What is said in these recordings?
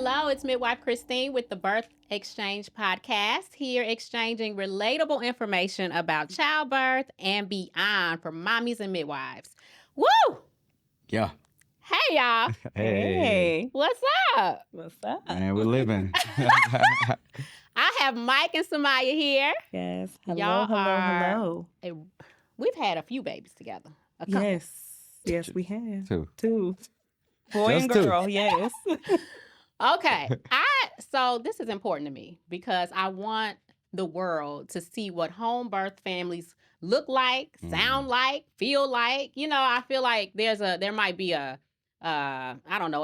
Hello, it's Midwife Christine with the Birth Exchange Podcast, here exchanging relatable information about childbirth and beyond for mommies and midwives. Woo! Yeah. Hey, y'all. Hey. What's up? What's up? Man, we're living. I have Mike and Samaya here. Yes. Hello, Y'all hello, are- hello. We've had a few babies together. A couple. Yes, we have. Two. Boy Just and two. girl, yes. Okay. So this is important to me because I want the world to see what home birth families look like, sound like, feel like. You know, I feel like there might be an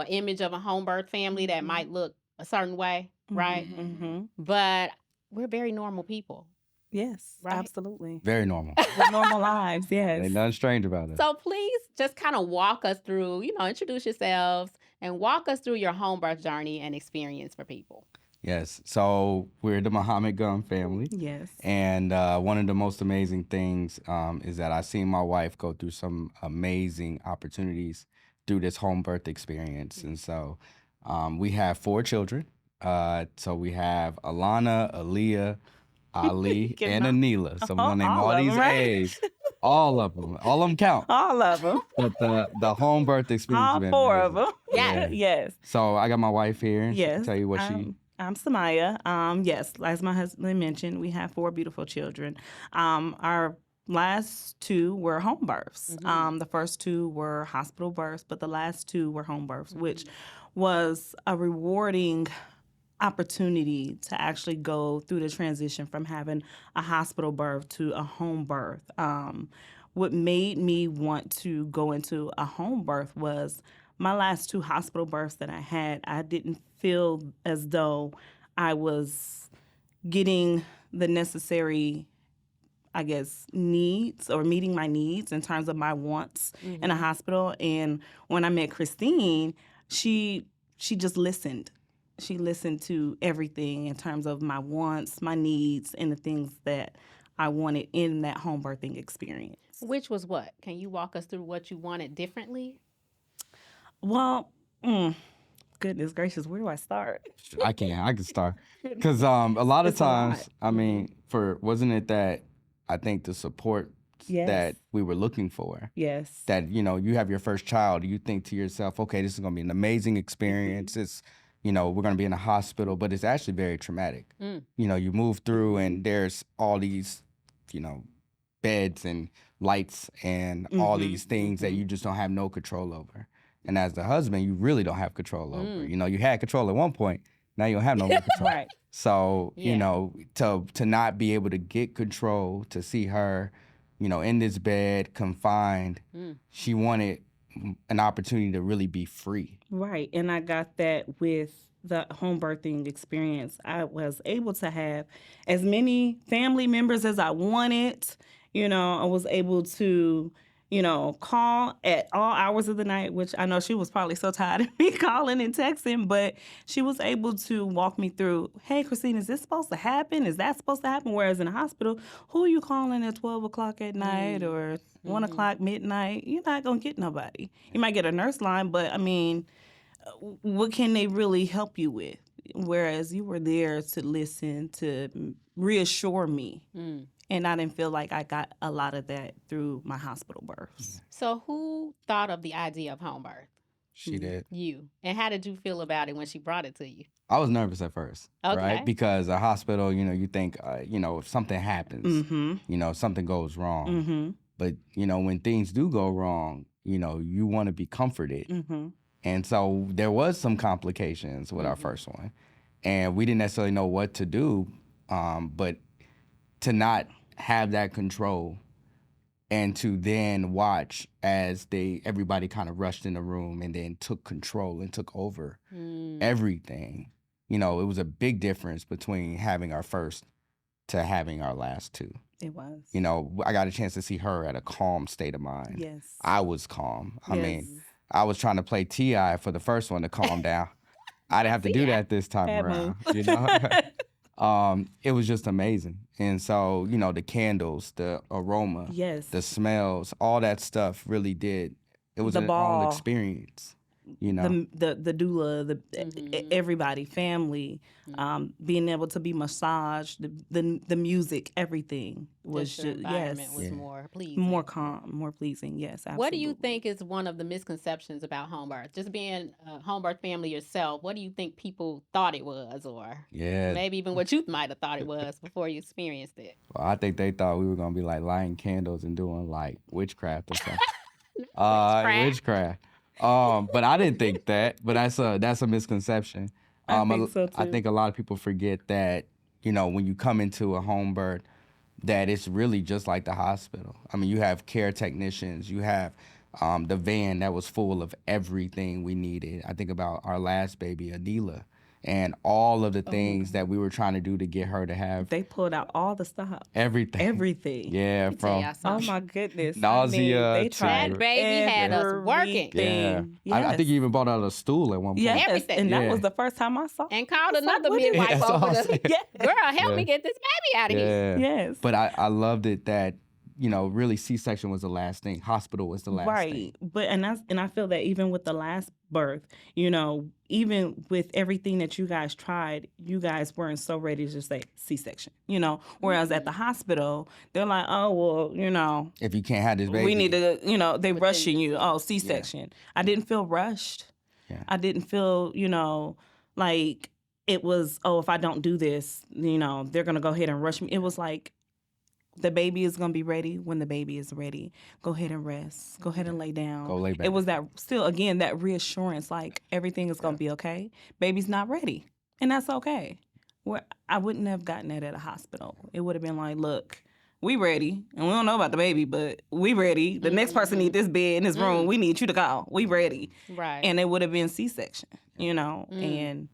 image of a home birth family that might look a certain way, right? Mm-hmm. But we're very normal people. Yes, Right? absolutely. Very normal. With normal lives, yes. Ain't nothing strange about it. So please just kind of walk us through, introduce yourselves and walk us through your home birth journey and experience for people. Yes. So we're the Muhammad Gumm family. Yes. And one of the most amazing things is that I seen my wife go through some amazing opportunities through this home birth experience. And so we have 4 children. So we have Alana, Aaliyah, Ali, and Anila. So I'm going to name all these A's. All of them. All of them count. All of them. But the home birth experience All has been 4 amazing. of them. Yeah. Yes. So I got my wife here. And she can Yes. tell you what she... I'm Samaya. Yes, as my husband mentioned, we have 4 beautiful children. Our last 2 were home births. Mhm. The first 2 were hospital births, but the last 2 were home births, which was a rewarding opportunity to actually go through the transition from having a hospital birth to a home birth. What made me want to go into a home birth was my last 2 hospital births that I had, I didn't feel as though I was getting the necessary, I guess, needs or meeting my needs in terms of my wants in a hospital. And when I met Christine, she just listened. She listened to everything in terms of my wants, my needs, and the things that I wanted in that home birthing experience. Which was what? Can you walk us through what you wanted differently? Well, goodness gracious, where do I start? I can start. Because a lot of It's a lot. times, I mean, wasn't it that I think the support Yes. that we were looking for, Yes. that, you have your first child, you think to yourself, okay, this is going to be an amazing experience. It's, we're going to be in a hospital, but it's actually very traumatic. You move through and there's all these, beds and lights and all these things that you just don't have no control over. And as the husband, you really don't have control over. You had control at one point, now you don't have no more control. Right. So, Yeah. to not be able to get control, to see her, in this bed, confined, she wanted an opportunity to really be free. Right. And I got that with the home birthing experience. I was able to have as many family members as I wanted. I was able to, call at all hours of the night, which I know she was probably so tired of me calling and texting, but she was able to walk me through, hey, Christine, is this supposed to happen? Is that supposed to happen? Whereas in a hospital, who are you calling at 12 o'clock at night or 1 o'clock midnight? You're not going to get nobody. You might get a nurse line, but I mean, what can they really help you with? Whereas you were there to listen, to reassure me. And I didn't feel like I got a lot of that through my hospital births. So who thought of the idea of home birth? She did. You. And how did you feel about it when she brought it to you? I was nervous at first, Okay. right? Because a hospital, you think, if something happens, something goes wrong. But, when things do go wrong, you want to be comforted. And so there was some complications with our first one. And we didn't necessarily know what to do, but to not have that control and to then watch as everybody kind of rushed in the room and then took control and took over everything. It was a big difference between having our first to having our last 2. It was. I got a chance to see her at a calm state of mind. Yes. I was calm. I Yes. mean, I was trying to play T.I. for the first one to calm down. I didn't have to do that this time Bad around. move. It was just amazing. And so, the candles, the aroma, Yes. the smells, all that stuff really did. It was The an ball. all experience. You know, the doula, everybody, family, being able to be massaged, the music, everything was Just the just environment yes, was Yeah. more pleasing. more calm, more pleasing. Yes, absolutely. What do you think is one of the misconceptions about home birth? Just being a home birth family yourself, what do you think people thought it was, or yeah. maybe even what you might have thought it was before you experienced it? Well, I think they thought we were gonna be like lighting candles and doing like witchcraft or something. Witchcraft. Witchcraft. But I didn't think that. But that's a misconception. I think so I too. think a lot of people forget that, you know, when you come into a home birth, that it's really just like the hospital. I mean, you have care technicians, you have the van that was full of everything we needed. I think about our last baby, Adila, and all of the things that we were trying to do to get her to have They pulled out all the stuff, everything. everything. Yeah, Let me tell from y'all Oh something. my goodness! Nausea they to- tried That baby had us working. yeah. everything. I think you even bought out a stool at one point. Yes, Everything. and that Yeah. was the first time I saw. And called It's like, another what is- midwife That's over all I'm the saying. Yeah. girl, help Yeah. me get this baby out of here. Yeah. Yes. But I loved it that, you know, really C-section was the last thing. Hospital was the last Right. thing. But and I feel that even with the last birth, you know, even with everything that you guys tried, you guys weren't so ready to just say C-section, you know. Whereas at the hospital, they're like, oh well, you know, If you can't have this baby. we need to, you know, they But rushing then you. Oh, C-section. I didn't feel rushed. Yeah. I didn't feel, you know, like it was, oh, if I don't do this, you know, they're gonna go ahead and rush me. It was like, the baby is gonna be ready when the baby is ready. Go ahead and rest. Go ahead and lay down. Go lay back. It was that still again that reassurance, like everything is gonna be okay. Baby's not ready, and that's okay. Where I wouldn't have gotten that at a hospital. It would have been like, look, we ready, and we don't know about the baby, but we ready. The next person need this bed in this room. We need you to go. We ready, Right. and it would have been C-section, you know, and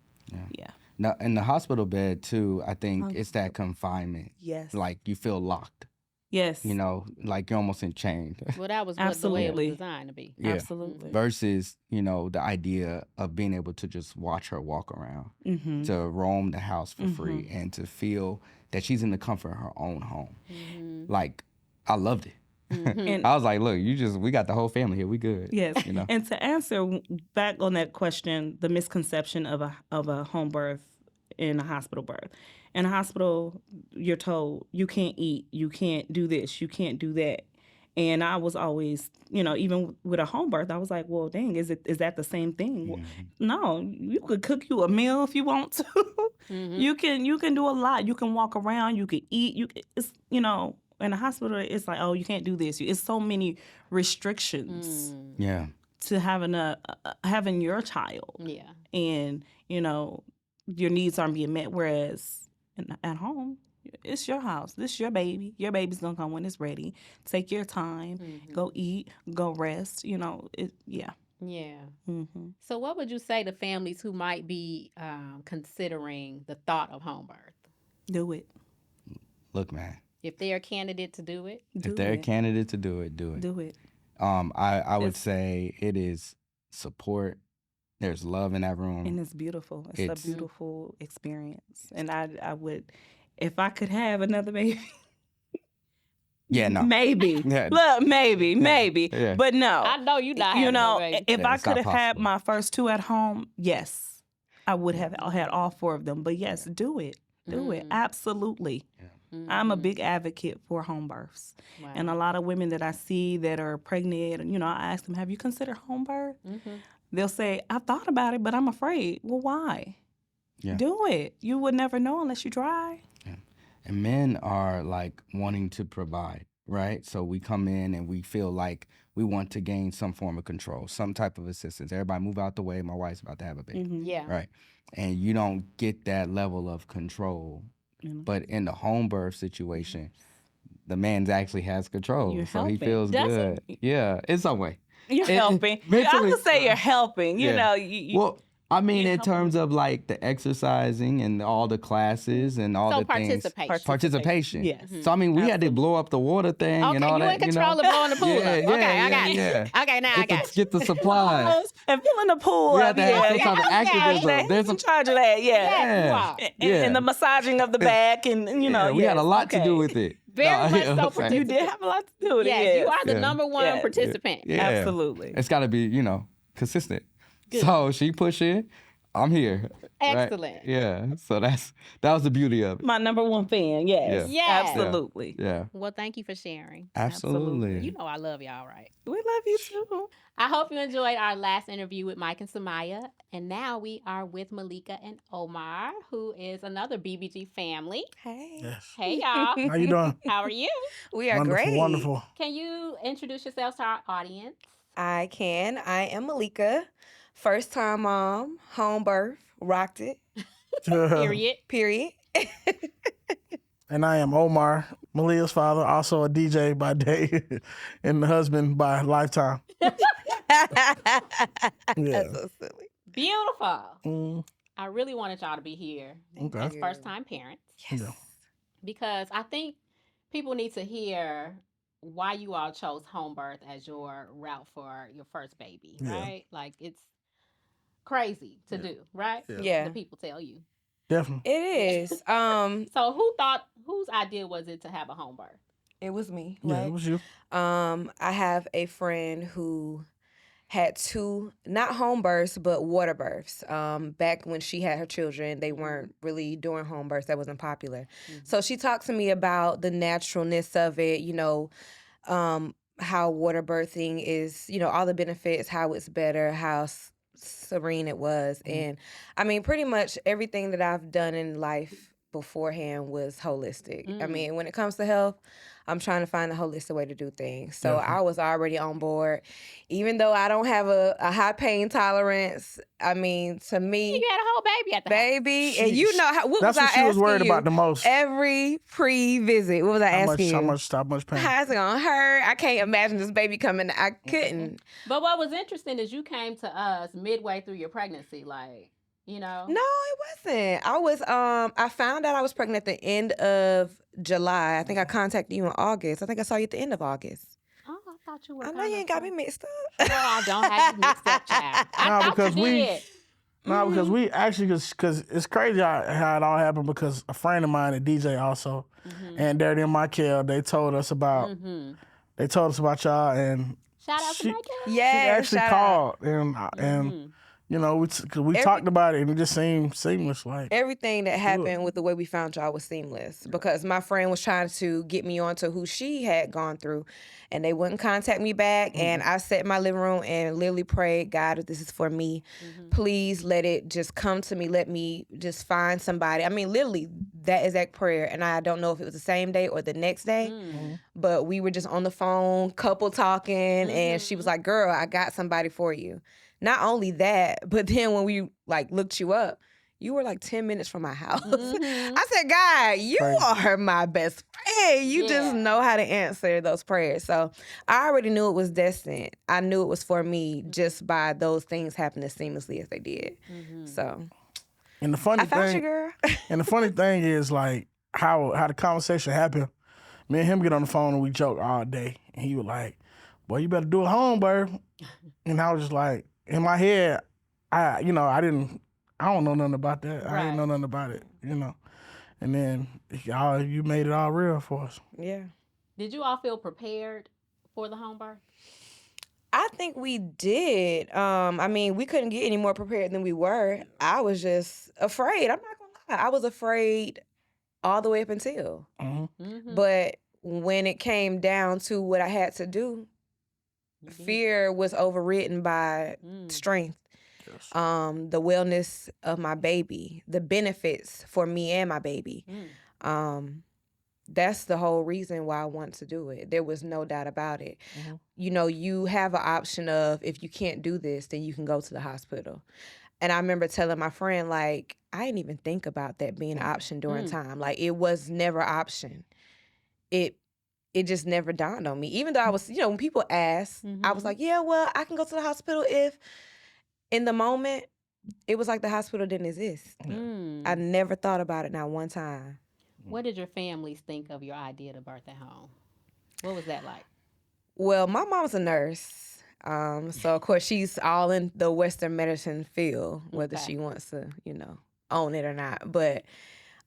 yeah. Now, in the hospital bed too, I think it's that confinement. Yes. Like you feel locked. Yes. You know, like you're almost in chains. Well, that was what the way it Absolutely. was designed to be. Yeah. Absolutely. Versus, you know, the idea of being able to just watch her walk around, Mm-hmm. to roam the house for free, and to feel that she's in the comfort of her own home. Like, I loved it. And I was like, look, we got the whole family here. We good. yes, You know? and to answer back on that question, the misconception of a home birth in a hospital birth. In a hospital, you're told you can't eat, you can't do this, you can't do that. And I was always, you know, even with a home birth, I was like, well, dang, is that the same thing? Well, no, you could cook you a meal if you want to. You can do a lot. You can walk around. You can eat. It's, you know, in a hospital, it's like, oh, you can't do this. It's so many restrictions Yeah. to having your child, Yeah. and you know your needs aren't being met. Whereas at home, it's your house. This is your baby. Your baby's gonna come when it's ready. Take your time. Go eat. Go rest. You know. Yeah. Yeah. Mm-hmm. So, what would you say to families who might be considering the thought of home birth? Do it. Look, man, If they're a candidate to do it, if they're a candidate to do it, do it. Do it. I would It's- say it is support. There's love in that room. And it's beautiful. It's It's- a beautiful experience. And I would, if I could have another baby, Yeah, no. maybe. Yeah. Look, maybe. Yeah. But no. I know you're not. You having know, no baby. if Yeah, I it's not could have had possible. my first two at home, yes, I would have had all four of them. But yes, do it. Do it. Absolutely. I'm a big advocate for home births. Wow. And a lot of women that I see that are pregnant, and, you know, I ask them, have you considered home birth? They'll say, I've thought about it, but I'm afraid. Well, why? Yeah. Do it. You would never know unless you try. And men are like wanting to provide, right? So we come in and we feel like we want to gain some form of control, some type of assistance. Everybody move out the way. My wife's about to have a baby, Yeah. right? And you don't get that level of control. But in the home birth situation, the man actually has control. You're so he helping. feels Does good. Yeah, in some way. You're It- helping. I mentally- would say you're helping. You Yeah. know, you Well, I mean, you're in terms of like the exercising and all the classes and all So the things. participation. Participation. Yes. So I mean, we had to blow up the water thing Okay, and all you that. in control you know? of blowing the pool Yeah, up. yeah, Okay, I got yeah, it. yeah. Okay, now I got you. Get the supplies. and filling the pool We up. have to have some type of activism. Yeah, There's he's in a charge of that. Yeah. Yes, you are. And the massaging of the back, and you know, we had a yes, lot to okay. do with it. Very much so I'm saying. participate. You did have a lot to do with Yes, it. you are the Yeah. number one Yeah. participant. Yeah. Absolutely. It's got to be, consistent. Good. So she push in, I'm here. Right? Excellent. Yeah. So that was the beauty of it. My number one fan. Yes. Yeah. Absolutely. Yeah. Well, thank you for sharing. Absolutely. You know I love y'all, right? We love you too. I hope you enjoyed our last interview with Mike and Samaya. And now we are with Malika and Omar, who is another BBG family. Hey. Yes. Hey, y'all. How you doing? How are you? We are Wonderful, great. wonderful. Can you introduce yourselves to our audience? I can. I am Malika. First time mom, home birth, rocked it. Period. Period. And I am Omar, Malia's father, also a DJ by day and the husband by lifetime. That's so silly. Beautiful. I really wanted y'all to be here Okay. as first time parents Yes. Yeah. because I think people need to hear why you all chose home birth as your route for your first baby, Yeah. right? Like it's crazy to do, right? Yeah. Yeah. The people tell you. Definitely. It is. So whose idea was it to have a home birth? It was me. Yeah, Right? it was you. I have a friend who had two, not home births, but water births. Back when she had her children, they weren't really doing home births. That wasn't popular. So she talked to me about the naturalness of it, how water birthing is, all the benefits, how it's better, how serene it was. And I mean, pretty much everything that I've done in life beforehand was holistic. I mean, when it comes to health, I'm trying to find a holistic way to do things. So I was already on board. Even though I don't have a high pain tolerance, I mean, to me, You had a whole baby at the house. baby, and you Sheesh. know what That's was what I she was worried asking you about the most. every pre-visit? What was I asking you? How much pain? How's it gonna hurt? I can't imagine this baby coming. I couldn't. But what was interesting is you came to us midway through your pregnancy, like, No, it wasn't. I found out I was pregnant at the end of July. I think I contacted you in August. I think I saw you at the end of August. Oh, I thought you were. I know you ain't got me mixed up. Girl, I don't have you mixed up, child. I thought because you did. No, because we actually, because it's crazy how it all happened because a friend of mine, a DJ also, and they're in my care, they told us about y'all, and Shout out to Michael. she Yeah, actually shout called, out. and we talked about it, and it just seemed seamless, like Everything that happened with the way we found y'all was seamless because my friend was trying to get me onto who she had gone through, and they wouldn't contact me back. And I sat in my living room and literally prayed, God, if this is for me, please let it just come to me. Let me just find somebody. I mean, literally that exact prayer. And I don't know if it was the same day or the next day, but we were just on the phone, couple talking, and she was like, girl, I got somebody for you. Not only that, but then when we looked you up, you were 10 minutes from my house. I said, God, you are my best friend. You just know how to answer those prayers. So I already knew it was destined. I knew it was for me just by those things happening as seamlessly as they did. So And the funny I found thing, you, girl. and the funny thing is how the conversation happened. Me and him get on the phone and we joke all day, and he was like, "Boy, you better do a home birth." And I was just like, in my head, I don't know nothing about that. I didn't know nothing about it, And then you made it all real for us. Yeah. Did you all feel prepared for the home birth? I think we did. I mean, we couldn't get any more prepared than we were. I was just afraid. I'm not gonna lie. I was afraid all the way up until. But when it came down to what I had to do, fear was overridden by strength. Yes. The wellness of my baby, the benefits for me and my baby. That's the whole reason why I want to do it. There was no doubt about it. You have an option of, if you can't do this, then you can go to the hospital. And I remember telling my friend, I didn't even think about that being an option during time. It was never an option. It just never dawned on me. Even though I was, when people ask, I was like, yeah, well, I can go to the hospital if, in the moment, it was like the hospital didn't exist. I never thought about it not one time. What did your families think of your idea to birth at home? What was that like? Well, my mom's a nurse. So, of course, she's all in the Western medicine field, whether she wants to, own it or not. But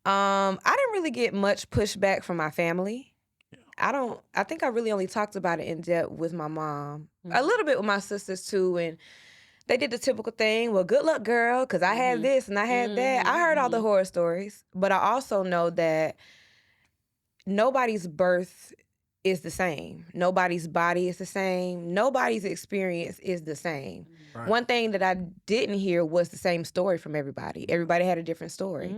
I didn't really get much pushback from my family. I think I really only talked about it in depth with my mom. A little bit with my sisters, too. And they did the typical thing. Well, good luck, girl, because I had this and I had that. I heard all the horror stories, but I also know that nobody's birth is the same. Nobody's body is the same. Nobody's experience is the same. Right. One thing that I didn't hear was the same story from everybody. Everybody had a different story.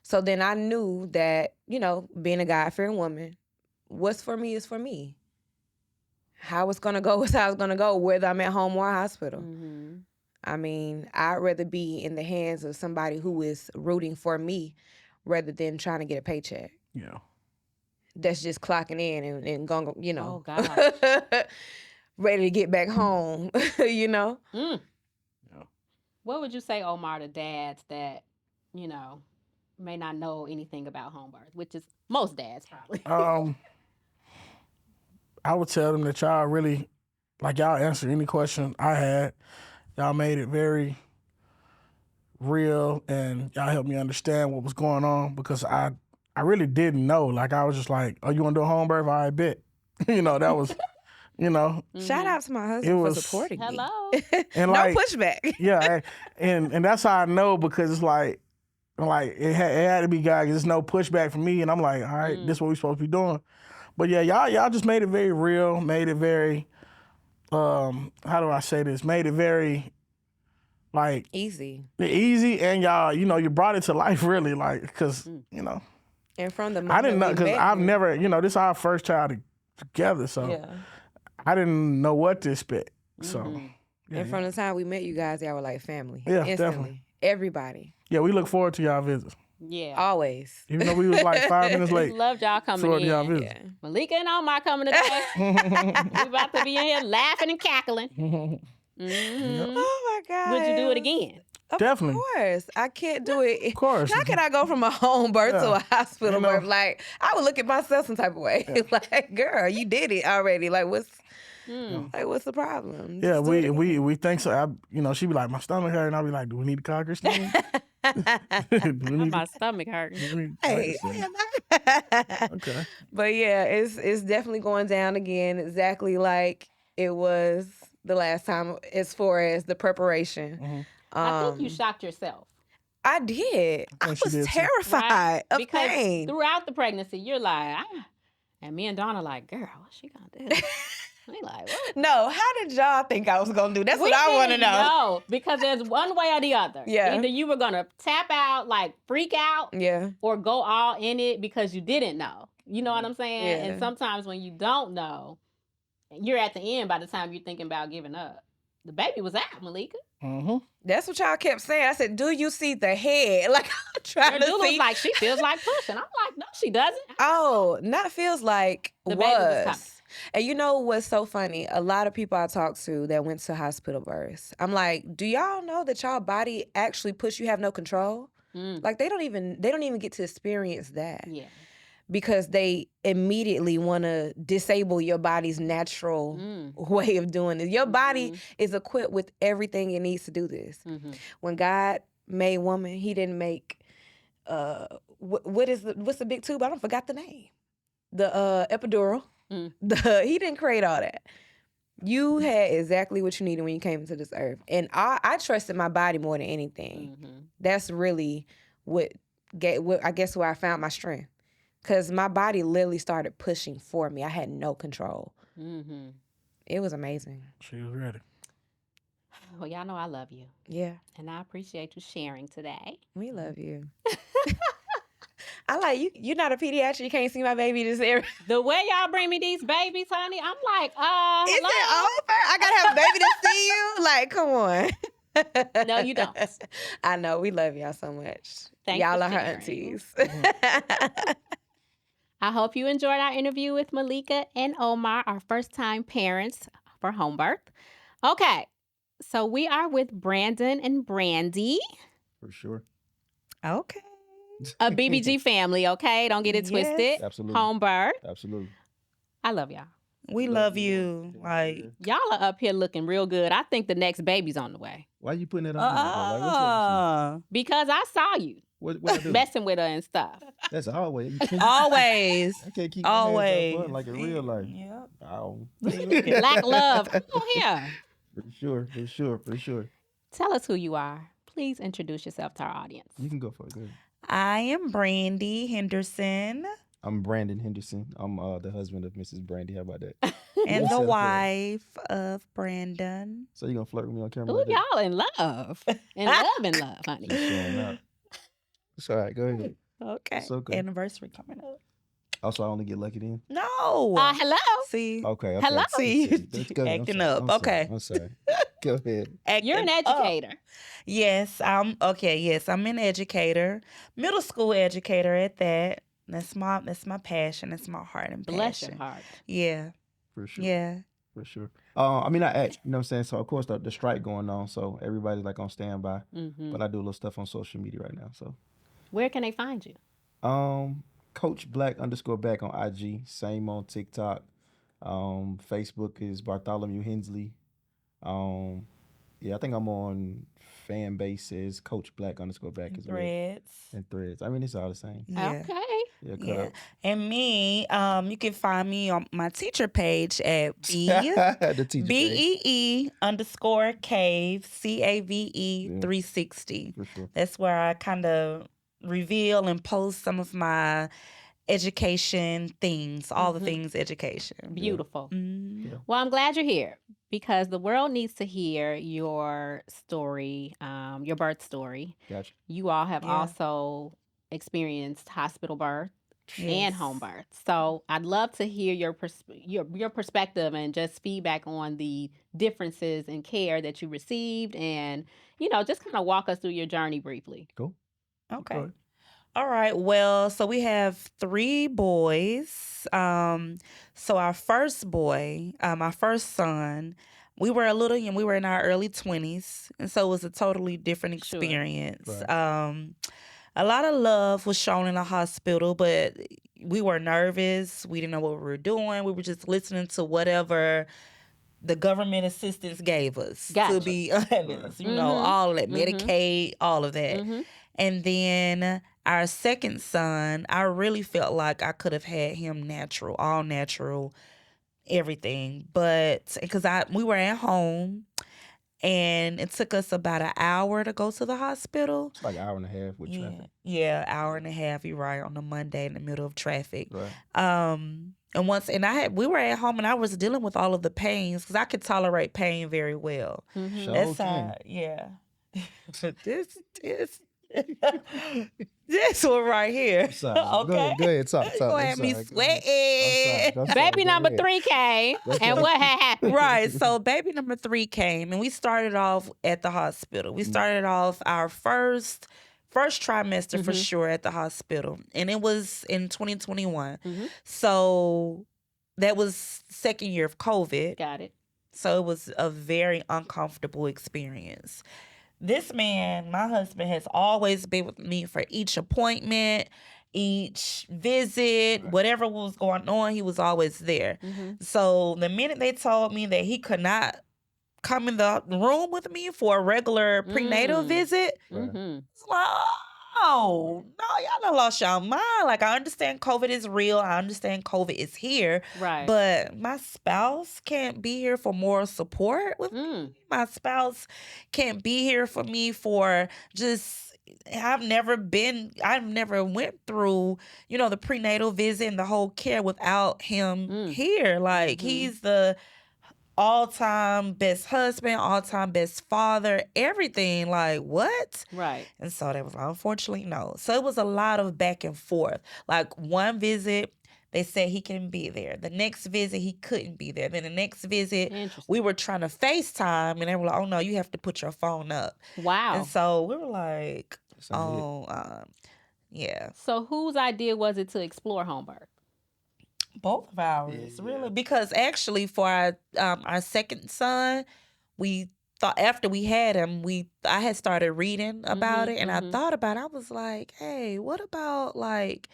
So then I knew that, you know, being a God-fearing woman, what's for me is for me. How it's going to go is how it's going to go, whether I'm at home or hospital. I mean, I'd rather be in the hands of somebody who is rooting for me rather than trying to get a paycheck. Yeah. That's just clocking in and going, you know, Oh, gosh. ready to get back home, you know? Yeah. What would you say, Omar, to dads that, you know, may not know anything about home birth, which is most dads probably? I would tell them that y'all really, like, y'all answered any question I had. Y'all made it very real, and y'all helped me understand what was going on, because I really didn't know. Like, I was just like, oh, you want to do a home birth? I bet. You know, that was, you know. Shout out to my husband for supporting Hello. me. And no like, pushback. Yeah, and that's how I know, because it's like it had to be God, 'cause there's no pushback from me, and I'm like, all right, this is what we supposed to be doing. But yeah, y'all just made it very real, made it very, how do I say this? Made it very, like, easy, and y'all, you know, you brought it to life, really, like, because you know. And from the moment I didn't know, we because met I've you- never, you know, this is our first child together, so Yeah. I didn't know what to expect. So, yeah, And from the time we met you guys, y'all were like family. Yeah, Instantly. definitely. Everybody. yeah, we look forward to y'all visits. Yeah. Always. Even though we was like 5 minutes late. Loved y'all coming Forward to y'all in. visit. Yeah. Malika and Omar coming today. We about to be in here laughing and cackling. Oh my God. Would you do it again? Of Definitely. course. I can't do it. Of course. How can I go from a home birth to a hospital You know. birth? Like, I would look at myself some type of way. Like, girl, you did it already. Like, what's the problem? Yeah, Just do it again. we think so. You know, she be like, my stomach hurt, and I'll be like, do we need to call Christine? Do we need My stomach hurting. do we need to call Hey, Christine? Okay. but yeah, it's definitely going down again, exactly like it was the last time, as far as the preparation. I think you shocked yourself. I did. I think she was did too. terrified of Because pain. throughout the pregnancy, you're like, and me and Donna like, girl, what's she gonna do? We like, what? No, how did y'all think I was gonna do? That's We what I want to didn't know. because there's one way or the other. Yeah. Either you were gonna tap out, like freak out, Yeah. or go all in it because you didn't know. You know what I'm saying? Yeah. And sometimes when you don't know, you're at the end by the time you're thinking about giving up. The baby was out, Malika. That's what y'all kept saying. I said, do you see the head? Like, I'm trying Your to doula was see. like, she feels like pushing. I'm like, no, she doesn't. Oh, not feels like The baby was coming. And you know what's so funny? A lot of people I talked to that went to hospital births, I'm like, do y'all know that y'all body actually push you have no control? Like they don't even get to experience that. Yeah. Because they immediately want to disable your body's natural way of doing it. Your body is equipped with everything it needs to do this. When God made woman, he didn't make what's the big tube? I don't forgot the name. The epidural. He didn't create all that. You had exactly what you needed when you came into this earth. And I trusted my body more than anything. That's really what I guess where I found my strength. Because my body literally started pushing for me. I had no control. It was amazing. She was ready. Well, y'all know I love you. Yeah. And I appreciate you sharing today. We love you. I like you. You're not a pediatrician. You can't see my baby this area. The way y'all bring me these babies, honey, I'm like, Is hello? it over? I gotta have a baby to see you? Like, come on. No, you don't. I know. We love y'all so much. Thanks y'all for are her sharing. aunties. I hope you enjoyed our interview with Malika and Omar, our first-time parents for home birth. Okay, so we are with Brandon and Brandy, For sure. Okay. a BBG family, okay? Don't get it Yes. twisted. Absolutely. Home birth. Absolutely. I love y'all. We love you. Like, Y'all are up here looking real good. I think the next baby's on the way. Why you putting it on? me, though? Like, what's up with Because I saw you you? What I do? messing with her and stuff. That's always. You can't- always. I can't keep my hands Always. off her like in real life. Yep. Ow. Black love. Come on here. For sure. For sure. For sure. Tell us who you are. Please introduce yourself to our audience. You can go for it. Go ahead. I am Brandy Henderson I'm Brandon Henderson. I'm the husband of Mrs. Brandy. How about that? and Yes, the sir. wife of Brandon. So you gonna flirt with me on camera? Ooh, like that? y'all in love. In love, honey. Just showing out. It's all right. Go ahead. Okay. It's okay. Anniversary coming up. Also, I only get lucky then. No. Hello. See, Okay. Hello? See, Go ahead. acting I'm up. sorry. Okay. I'm sorry. Go ahead. You're an acting up. educator. Yes, I'm okay. Yes, I'm an educator, middle school educator at that. That's my passion. That's my heart and Bless your passion. heart. Yeah, For sure. yeah. For sure. I mean, I act. You know what I'm saying? So of course the strike going on, so everybody's like on standby. Mm-hmm. But I do a little stuff on social media right now. So, Where can they find you? Coach Black_back on IG. Same on TikTok. Facebook is Bartholomew Hensley. Yeah, I think I'm on fan bases, Coach Black_back as well. Threads. And Threads. I mean, it's all the same. Yeah. Okay. Yeah, cut Yeah. up. And me, you can find me on my teacher page at The teacher page. BEE_cave, CAVE Yeah. 360. For sure. That's where I kind of reveal and post some of my education things, all the things education. Beautiful. Mm. Yeah. Well, I'm glad you're here because the world needs to hear your story, your birth story. Gotcha. You all have Yeah. also experienced hospital birth and Yes. home birth. So I'd love to hear your perspective and just feedback on the differences in care that you received and, just kind of walk us through your journey briefly. Cool. Okay. Go ahead. All right. Well, so we have 3 boys. So our first boy, my first son, we were a little young. We were in our early 20s, and so it was a totally different Sure. experience. Right. A lot of love was shown in the hospital, but we were nervous. We didn't know what we were doing. We were just listening to whatever the government assistance gave us, to Gotcha. be honest. Mhm. All of that, Mhm. Medicaid, all of that. Mm-hmm. And then our second son, I really felt like I could have had him natural, all natural, everything. But because we were at home, and it took us about an hour to go to the hospital. It's like an hour and a half with traffic. Yeah, hour and a half. You're right, on a Monday in the middle of traffic. Right. And we were at home, and I was dealing with all of the pains because I could tolerate pain very well. Mm-hmm. Sure. That's can. how, yeah. This one right here. I'm sorry. Okay. Go ahead. Talk. Go I'm ahead, me sorry. sweating. I'm sorry. Baby Go number ahead. 3 came, That's and right. what had happened? Right. So baby number 3 came, and we started off at the hospital. We started off our first trimester for sure at the hospital, and it was in 2021. Mhm. So that was second year of COVID. Got it. So it was a very uncomfortable experience. This man, my husband, has always been with me for each appointment, each visit, whatever was going on, he was always there. Mm-hmm. So the minute they told me that he could not come in the room with me for a regular prenatal visit, Right. Mm-hmm. it's like, oh, no, y'all done lost your mind. Like, I understand COVID is real. I understand COVID is here. Right. But my spouse can't be here for moral support with me. Mm. My spouse can't be here for me for just, I've never went through, the prenatal visit and the whole care without him here. Like, he's the all-time best husband, all-time best father, everything. Like, what? Right. And so that was, unfortunately, no. So it was a lot of back and forth. Like, one visit, they said he can be there. The next visit, he couldn't be there. Then the next visit, Interesting. we were trying to FaceTime, and they were like, oh, no, you have to put your phone up. Wow. And so we were like, Sounds yeah. So whose idea was it to explore home birth? Both of ours, really. Because actually, for our second son, we thought after we had him, I had started reading about it, and I thought about it. I was like, hey, what about like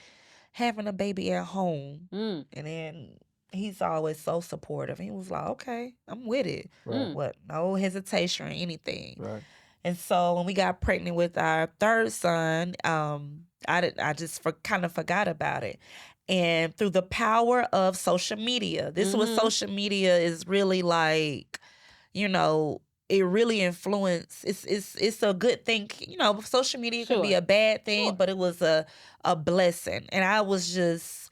having a baby at home? Mm. And then he's always so supportive. He was like, okay, I'm with it. Right. What? No hesitation or anything. Right. And so when we got pregnant with our third son, I just kind of forgot about it. And through the power of social media, this is what social media is really like, it really influenced. It's a good thing. You know, social media can be Sure. a bad thing, Sure. but it was a blessing. And I was just,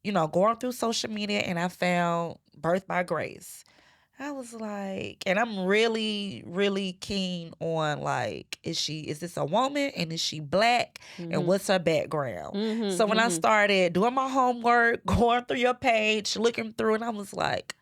you know, going through social media, and I found Birth by Grace. I was like, and I'm really, really keen on, like, is this a woman, and is she Black, and what's her background? So when I started doing my homework, going through your page, looking through, and I was like,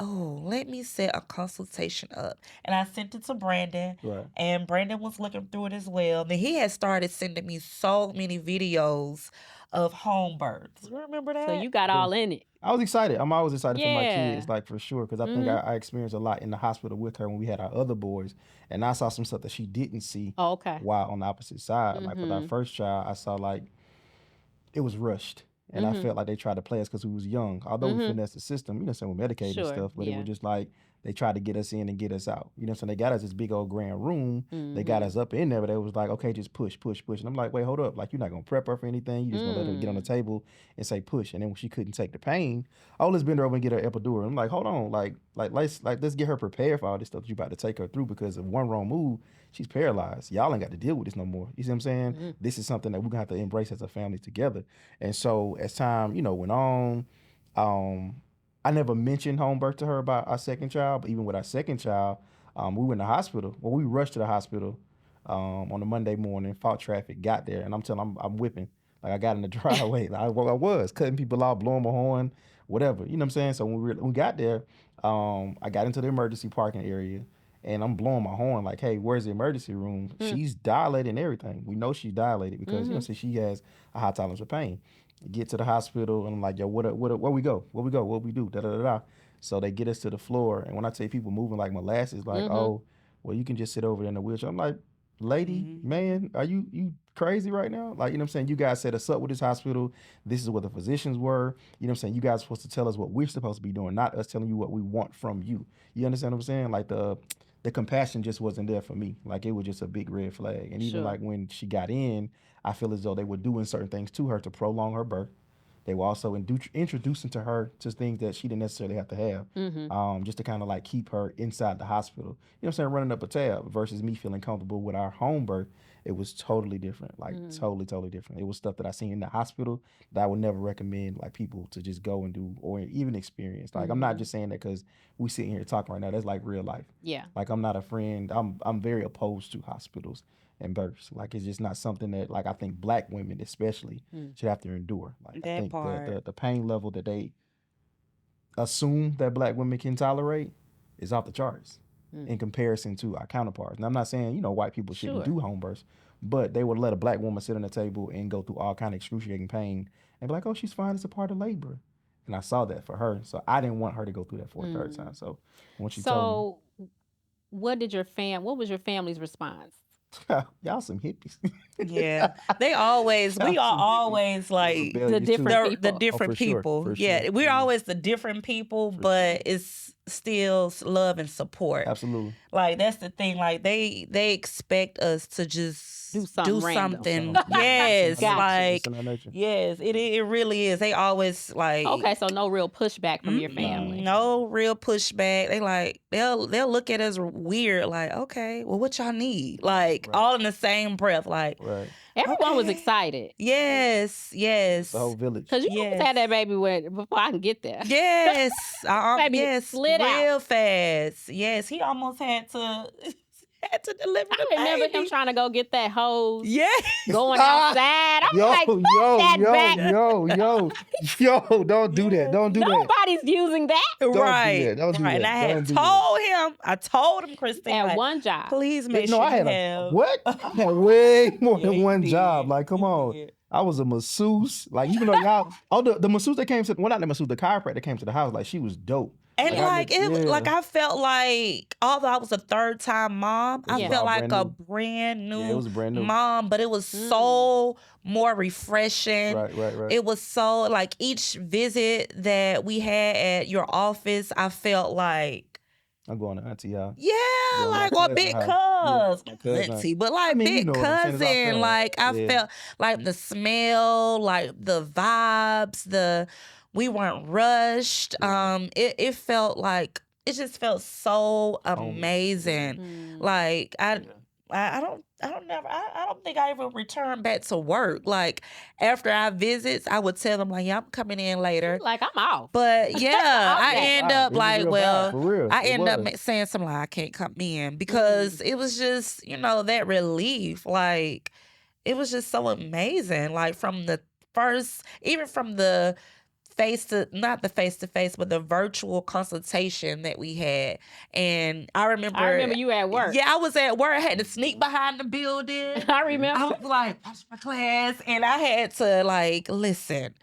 oh, let me set a consultation up. And I sent it to Brandon, Right. and Brandon was looking through it as well. Then he had started sending me so many videos of home births. You remember that? So you got all in it. I was excited. I'm always excited for my Yeah. kids, like, for sure, because I think I experienced a lot in the hospital with her when we had our other boys, and I saw some stuff that she didn't see Oh, okay. while on the opposite side. Like with our first child, I saw like it was rushed, and I felt like they tried to play us because we was young. Although we finessed the system, you know, saying we're medicated and Sure, stuff, but it yeah. was just like they tried to get us in and get us out. You know what I'm saying? They got us this big old grand room. They got us up in there, but they was like, okay, just push. And I'm like, wait, hold up. Like, you're not going to prep her for anything. You just going to let her get on the table and say push. And then when she couldn't take the pain, oh, let's bend her over and get her epidural. I'm like, hold on. Let's get her prepared for all this stuff that you about to take her through, because if one wrong move, she's paralyzed. Y'all ain't got to deal with this no more. You see what I'm saying? This is something that we're going to have to embrace as a family together. And so as time, you know, went on, I never mentioned home birth to her about our second child, but even with our second child, we went to the hospital. Well, we rushed to the hospital on a Monday morning, fought traffic, got there, and I'm whipping. Like, I got in the driveway. I was cutting people off, blowing my horn, whatever. You know what I'm saying? So when we got there, I got into the emergency parking area, and I'm blowing my horn like, hey, where's the emergency room? She's dilated and everything. We know she's dilated because, you know, so she has a high tolerance of pain. Get to the hospital, and I'm like, yo, where we go? What we do? Da da da da. So they get us to the floor, and when I tell you people moving like molasses, like, oh, well, you can just sit over there in the wheelchair. I'm like, lady, man, are you crazy right now? Like, you know what I'm saying? You guys set us up with this hospital. This is what the physicians were. You know what I'm saying? You guys are supposed to tell us what we're supposed to be doing, not us telling you what we want from you. You understand what I'm saying? Like, the compassion just wasn't there for me. Like, it was just a big red flag. And even like when she got in, I feel as though they were doing certain things to her to prolong her birth. They were also introducing to her to things that she didn't necessarily have to have, just to kind of like keep her inside the hospital. You know what I'm saying? Running up a tab versus me feeling comfortable with our home birth. It was totally different, like totally different. It was stuff that I seen in the hospital that I would never recommend like people to just go and do or even experience. Like, I'm not just saying that because we sitting here talking right now. That's like real life. Yeah. Like, I'm not a friend. I'm very opposed to hospitals and births. Like, it's just not something that, like, I think Black women especially should have to endure. Like, That I think part. the pain level that they assume that Black women can tolerate is off the charts in comparison to our counterparts. And I'm not saying, you know, white people shouldn't do home births, but they would let a Black woman sit on the table and go through all kind of excruciating pain and be like, oh, she's fine, it's a part of labor. And I saw that for her. So I didn't want her to go through that for a third time. So when she told what was your family's response? me, y'all some hippies. Yeah, we are always like The different people. the different for sure, people. for Yeah, sure. we're always the different people, but it's still love and support. Absolutely. Like, that's the thing. Like, they expect us to just Do something random. something. Yes, Gotcha. like, It's in our nature. yes, it really is. They always like, Okay, so no real pushback from your family. no real pushback. They like they'll look at us weird. Like, okay, well, what y'all need? Like, all in the same breath. Like, Right. Everyone was okay. excited. Yes. The whole village. Because you almost had that baby before I can get there. Yes. Baby yes. slid out. Real fast. Yes. He almost had to deliver the I remember baby. him trying to go get that hose. Yeah. Going outside. I'm like, yo, don't do that. Don't do that. nobody's using that. Right. Don't do that. And I had Don't do that. I told him, Christine, At like, one job. please make No, sure I had you have. what? I had way more Yeah, than he one did. job. Like, come He on. did. I was a masseuse. Like, even though y'all, the masseuse that came to, well, not the masseuse, the chiropractor that came to the house, like, she was dope. And I I felt like, although I was a third-time mom, I Yeah. felt all like brand a new. brand new Yeah, it was brand new. mom, but it was so more refreshing. Right. It was so, like, each visit that we had at your office, I felt like, I'm going to auntie house. yeah, Yeah, like, my or big cousin house. cuz, Yeah, my cousin. auntie, but like I mean, you big know what I'm saying, it's our cousin, family. like I Yeah. felt like the smell, like the vibes, we weren't rushed. It felt like it just felt so Homey. amazing. Mm. Like I don't think I even returned back to work. Like after our visits, I would tell them like, yeah, I'm coming in later. Like, I'm off. But yeah, I Okay. end Wow, up it was a like, real well, vibe, for real. I It end up was. saying something like, I can't come in because it was just, that relief. Like it was just so amazing. Like from the first, even from the not the face to face, but the virtual consultation that we had. And I remember you at work. Yeah, I was at work. I had to sneak behind the building. I remember. I was like, watch my class. And I had to like, listen,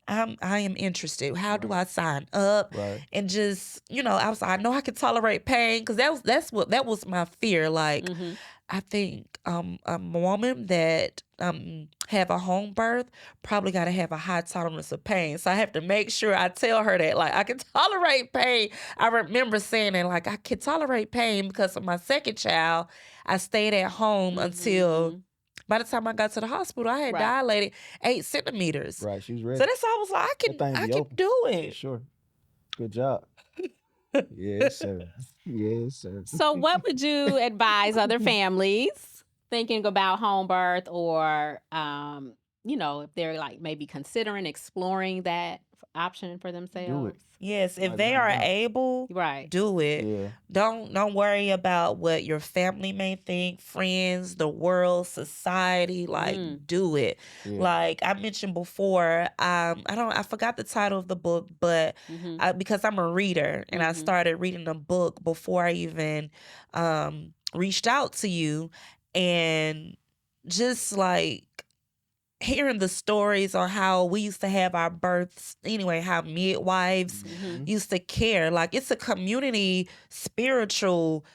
I am interested. How do I sign up? Right. And just, I was like, I know I can tolerate pain because that was my fear. Like, Mm-hmm. I think a woman that have a home birth probably got to have a high tolerance of pain. So I have to make sure I tell her that, like, I can tolerate pain. I remember saying that, like, I can tolerate pain because of my second child. I stayed at home until by the time I got to the hospital, I had Right. dilated 8 centimeters. Right. She was ready. So that's how I was like, That thing I be can open. do For it. sure. Good job. Yes, sir. Yes, sir. So what would you advise other families thinking about home birth or, if they're like maybe considering exploring that option for themselves? Yes, if Like, they why are not? able, Right. do it. Yeah. Don't worry about what your family may think, friends, the world, society. Like, do it. Yeah. Like I mentioned before, I forgot the title of the book, but because I'm a reader and I started reading a book before I even reached out to you, and just like hearing the stories on how we used to have our births anyway, how midwives used to care. Like it's a community spiritual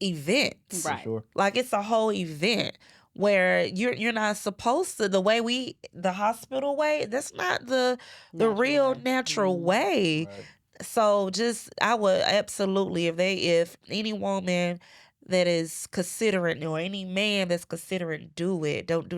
event. For sure. Like it's a whole event where you're not supposed to the hospital way. That's not the real natural way. Right. So I would absolutely, if any woman that is considering or any man that's considering do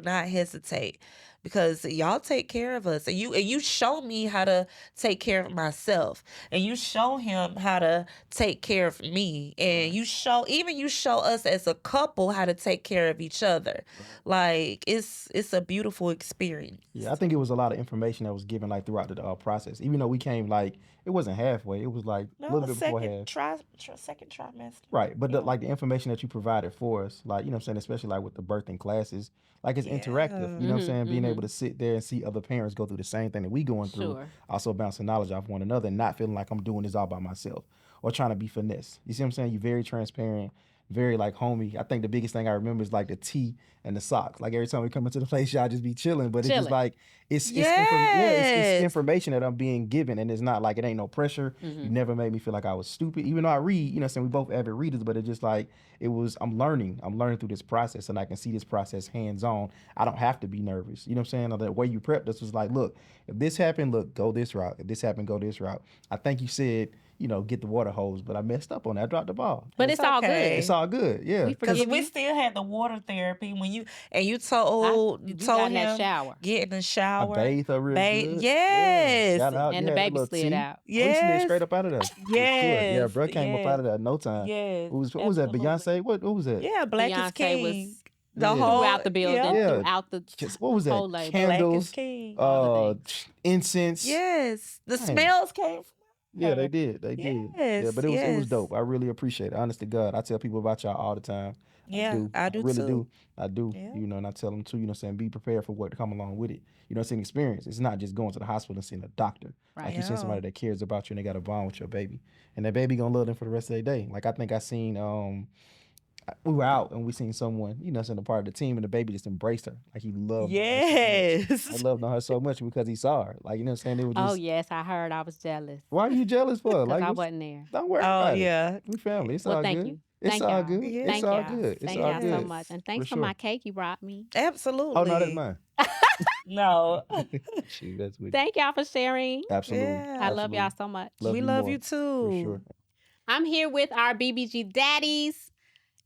not hesitate, because y'all take care of us and you show me how to take care of myself and you show him how to take care of me and you show us as a couple how to take care of each other. Like it's a beautiful experience. Yeah, I think it was a lot of information that was given like throughout the process. Even though we came like it wasn't halfway, it was like a little bit before half. Second trimester. Right, but the information that you provided for us, like, you know what I'm saying, especially like with the birthing classes, like it's interactive, you know what I'm saying, being able to sit there and see other parents go through the same thing that we going through, also bouncing knowledge off one another and not feeling like I'm doing this all by myself or trying to be finesse. You see what I'm saying? You're very transparent, very like homey. I think the biggest thing I remember is like the tea and the socks. Like every time we come into the place, y'all just be chilling, but it's just like it's information that I'm being given, and it's not like it ain't no pressure. You never made me feel like I was stupid, even though I read. You know, what I'm saying, we both avid readers, but it's just like I'm learning through this process, and I can see this process hands on. I don't have to be nervous. You know what I'm saying? Or the way you prepped us was like, look, if this happened, look, go this route. If this happened, go this route. I think you said, get the water hose, but I messed up on that. I dropped the ball. But it's all good. It's all good, yeah. Because we still had the water therapy when you told you told got in him that shower. get in the shower. I bathed her real good. Yes. Shout out. And the baby slid out. Oh, he slid straight up out of there. Yes. Yeah, bro came up out of there no time. Yes. What was that? Beyonce? What was that? Yeah, Black is Beyonce King. was The whole throughout the building, throughout the What was that? whole label. Candles, Black is King. incense. Yes. The Dang. smells came from Yeah, they did. They did. Yeah, but it was yes. dope. I really appreciate it. Honest to God, I tell people about y'all all the time. Yeah, I do really too. do. I do. Yeah. And I tell them too. Saying be prepared for what to come along with it. It's an experience. It's not just going to the hospital and seeing a doctor. Right. Like you seeing somebody that cares about you and they got a bond with your baby, and that baby gonna love them for the rest of their day. Like I think I seen we were out and we seen someone, saying a part of the team, and the baby just embraced her. Like he loved her. Yes. I loved on her so much because he saw her. Like, saying? It was just, Oh, yes, I heard. I was jealous. why are you jealous for? Because Like I wasn't there. don't worry Oh about it. yeah. We family. It's Well, all thank good. you. It's Thank all y'all. good. Yeah. It's Thank all y'all. good. It's Thank all y'all good. so much. And thanks For for my sure. cake you brought me. Absolutely. Oh no, that's mine. No. Shoot, that's with you. Thank y'all for sharing. Absolutely. Yeah. I love y'all so much. We love more, you too. For sure. I'm here with our BBG daddies,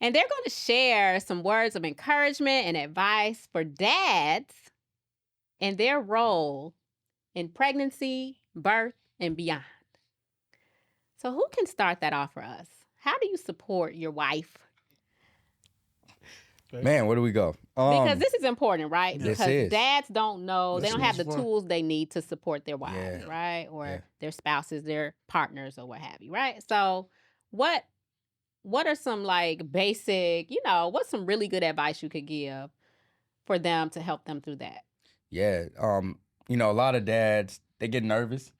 and they're going to share some words of encouragement and advice for dads and their role in pregnancy, birth, and beyond. So who can start that off for us? How do you support your wife? Man, where do we go? Because this is important, right? This Because is. dads don't know, they This don't have is the fun. tools they need to support their wives, Yeah. right? Or Yeah. their spouses, their partners, or what have you, right? So what are some like basic, what's some really good advice you could give for them to help them through that? Yeah. A lot of dads, they get nervous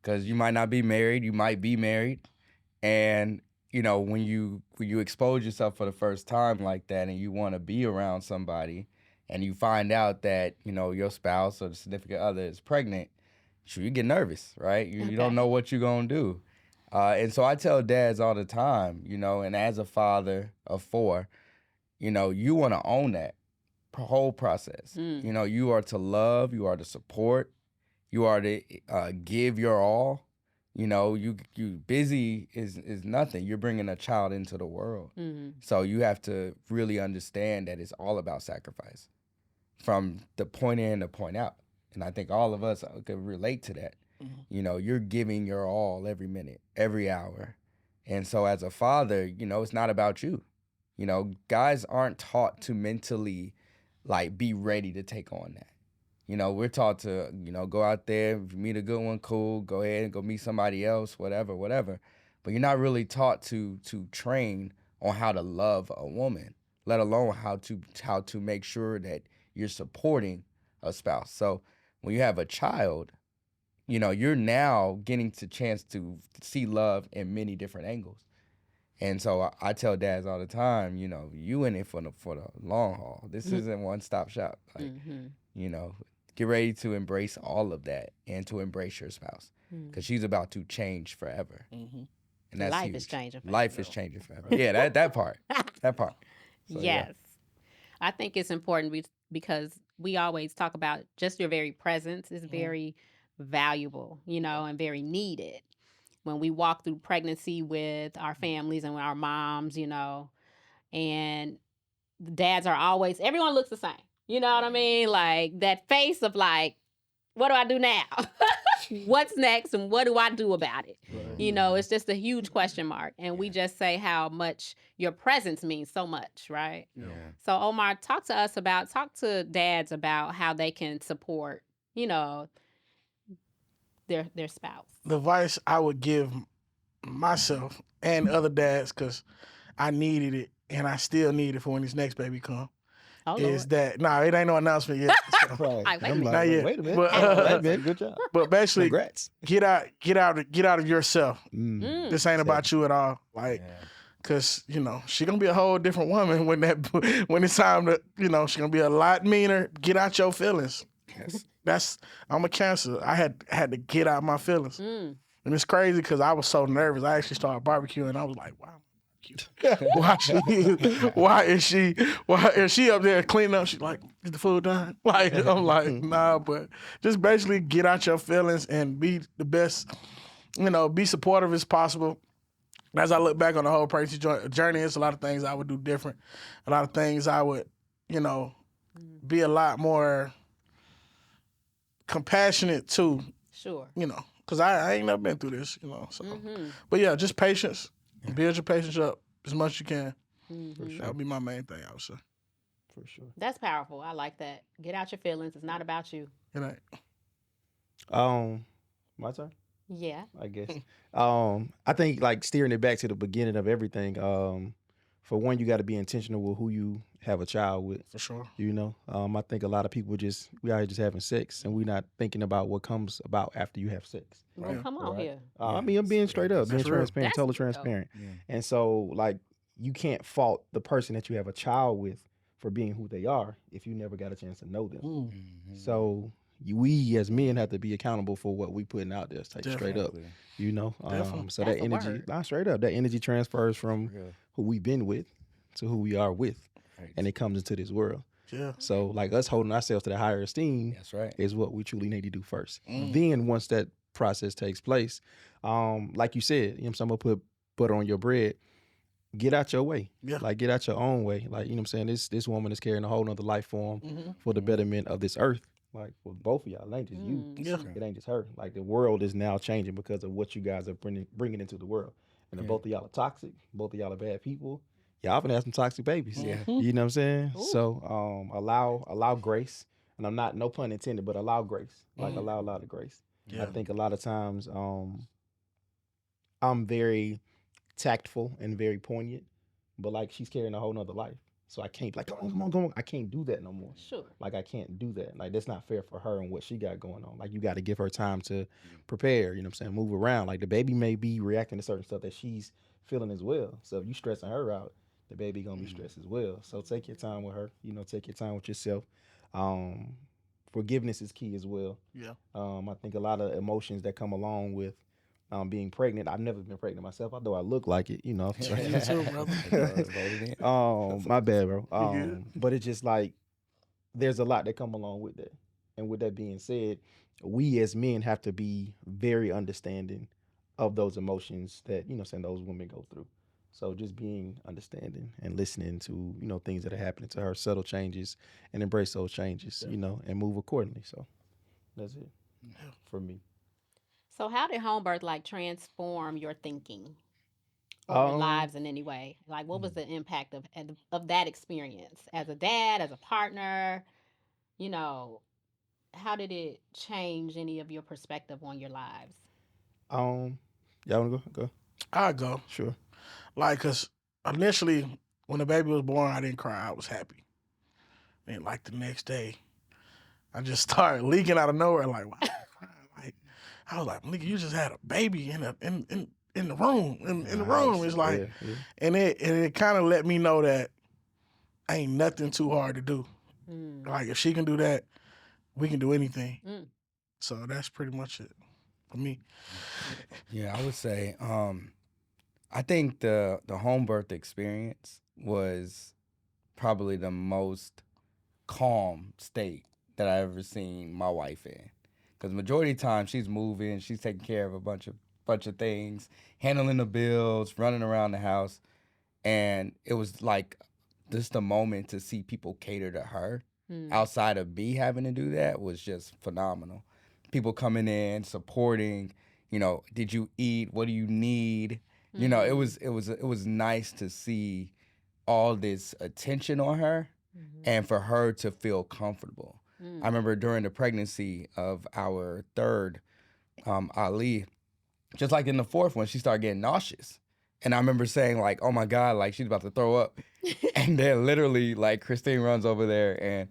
because you might not be married, you might be married. And, when you expose yourself for the first time like that and you want to be around somebody and you find out that, your spouse or the significant other is pregnant, you get nervous, right? You don't know what you're going to do. And so I tell dads all the time, and as a father of 4, you want to own that whole process. You are to love, you are to support, you are to give your all. You busy is nothing. You're bringing a child into the world. So you have to really understand that it's all about sacrifice from the point in to point out. And I think all of us can relate to that. You're giving your all every minute, every hour. And so as a father, it's not about you. Guys aren't taught to mentally be ready to take on that. We're taught to, go out there, if you meet a good one, cool, go ahead and go meet somebody else, whatever. But you're not really taught to train on how to love a woman, let alone how to make sure that you're supporting a spouse. So when you have a child, you're now getting the chance to see love in many different angles. And so I tell dads all the time, you in it for the long haul. This isn't one-stop shop. Get ready to embrace all of that and to embrace your spouse because she's about to change forever. And that's Life huge. is changing forever. Life is changing forever. Yeah, that part. That part. So, yes. I think it's important because we always talk about just your very presence is very valuable, and very needed. When we walk through pregnancy with our families and with our moms, and the dads are always, everyone looks the same. You know what I mean? Like that face of like, what do I do now? What's next and what do I do about it? Right. It's just a huge question mark. And we just say how much your presence means so much, right? Yeah. So Omar, talk to dads about how they can support, their spouse. The advice I would give myself and other dads, because I needed it and I still need it for when this next baby come, Oh, is Lord. that it ain't no announcement yet. So, Right. Wait a I'm minute. Not yet. wait a minute. But, Hey, man, good job. but basically, Congrats. get out of yourself. Mm. This ain't about you at all. Like, cause she gonna be a whole different woman when it's time to she gonna be a lot meaner. Get out your feelings. Yes. I'm a Cancer. I had to get out my feelings, and it's crazy because I was so nervous. I actually started barbecuing. I was like, wow. Why is she up there cleaning up? She's like, is the food done? Like, I'm like, nah, but just basically get out your feelings and be the best, be supportive as possible. As I look back on the whole pregnancy journey, it's a lot of things I would do different. A lot of things I would, be a lot more compassionate too, Sure. because I ain't never been through this, so. But yeah, just patience. Build your patience up as much as you can. That would be my main thing, I would say. For sure. That's powerful. I like that. Get out your feelings. It's not about you. It ain't. My turn, Yeah. I guess. I think steering it back to the beginning of everything. For one, you got to be intentional with who you have a child with. For sure. I think a lot of people we are just having sex and we're not thinking about what comes about after you have sex. Well, come on here. I mean, I'm being straight up, being That's real. transparent, That's totally real. transparent. Yeah. And so, you can't fault the person that you have a child with for being who they are if you never got a chance to know them. So we as men have to be accountable for what we putting out there. Straight up, Definitely. So That's that a energy, word. straight up, that energy transfers from who we've been with to who we are with, Right. and it comes into this world. Yeah. So us holding ourselves to the higher esteem That's right. is what we truly need to do first. Then once that process takes place, like you said, I'm gonna put butter on your bread. Get out your way. Yeah. Get out your own way. This woman is carrying a whole nother life form for the betterment of this earth. Like for both of y'all, it ain't just you. Yeah. It ain't just her. Like the world is now changing because of what you guys are bringing into the world. And if Yeah. both of y'all are toxic, both of y'all are bad people, y'all gonna have some toxic babies. Yeah. You know what I'm saying? Ooh. So allow grace. And I'm not, no pun intended, but allow grace. Like allow a lot of grace. I Yeah. think a lot of times I'm very tactful and very poignant, but like she's carrying a whole nother life. So I can't like, come on. I can't do that no more. Sure. Like I can't do that. Like that's not fair for her and what she got going on. Like you got to give her time to prepare. You know what I'm saying? Move around. Like the baby may be reacting to certain stuff that she's feeling as well. So if you stressing her out, the baby gonna be stressed as well. So take your time with her. You know, take your time with yourself. Um, Forgiveness is key as well. Yeah. I think a lot of emotions that come along with being pregnant. I've never been pregnant myself, although I look like it. You know. Me too, brother. My bad, bro. good. But it's just like there's a lot that come along with that. And with that being said, we as men have to be very understanding of those emotions that, you know, saying those women go through. So just being understanding and listening to, you know, things that are happening to her, subtle changes, and embrace those changes, you know, and move accordingly. So that's it for me. So how did home birth like transform your thinking or your Um, lives in any way? Like what was the impact of that experience as a dad, as a partner? You know, how did it change any of your perspective on your lives? um, y'all wanna go? Go. I go. Sure. Like, cause initially when the baby was born, I didn't cry. I was happy. And like the next day, I just started leaking out of nowhere. Like, why am I crying? Like, I was like, Malika, you just had a baby in the room. In the room. It's like, Yeah. and it kind of let me know that ain't nothing too hard to do. Mm. Like, if she can do that, we can do anything. Mm. So that's pretty much it for me. Yeah, I would say I think the home birth experience was probably the most calm state that I ever seen my wife in. Because majority of the time she's moving, she's taking care of a bunch of things, handling the bills, running around the house, and it was like just a moment to see people cater to her outside of me having to do that was just phenomenal. People coming in, supporting, you know, did you eat? What do you need? You know, it was nice to see all this attention on her and for her to feel comfortable. I remember during the pregnancy of our third, Ali, just like in the fourth one, she started getting nauseous. And I remember saying like, oh my God, like she's about to throw up. And then literally like Christine runs over there and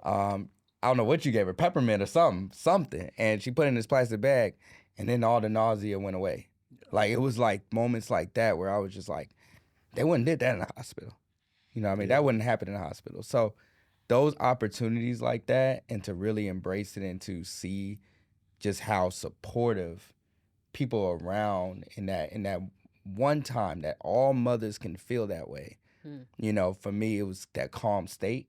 I don't know what you gave her, peppermint or something. And she put it in this plastic bag and then all the nausea went away. Like it was like moments like that where I was just like, they wouldn't did that in the hospital. You know what I mean? That wouldn't happen in the hospital. So those opportunities like that and to really embrace it and to see just how supportive people around in that one time that all mothers can feel that way. You know, for me it was that calm state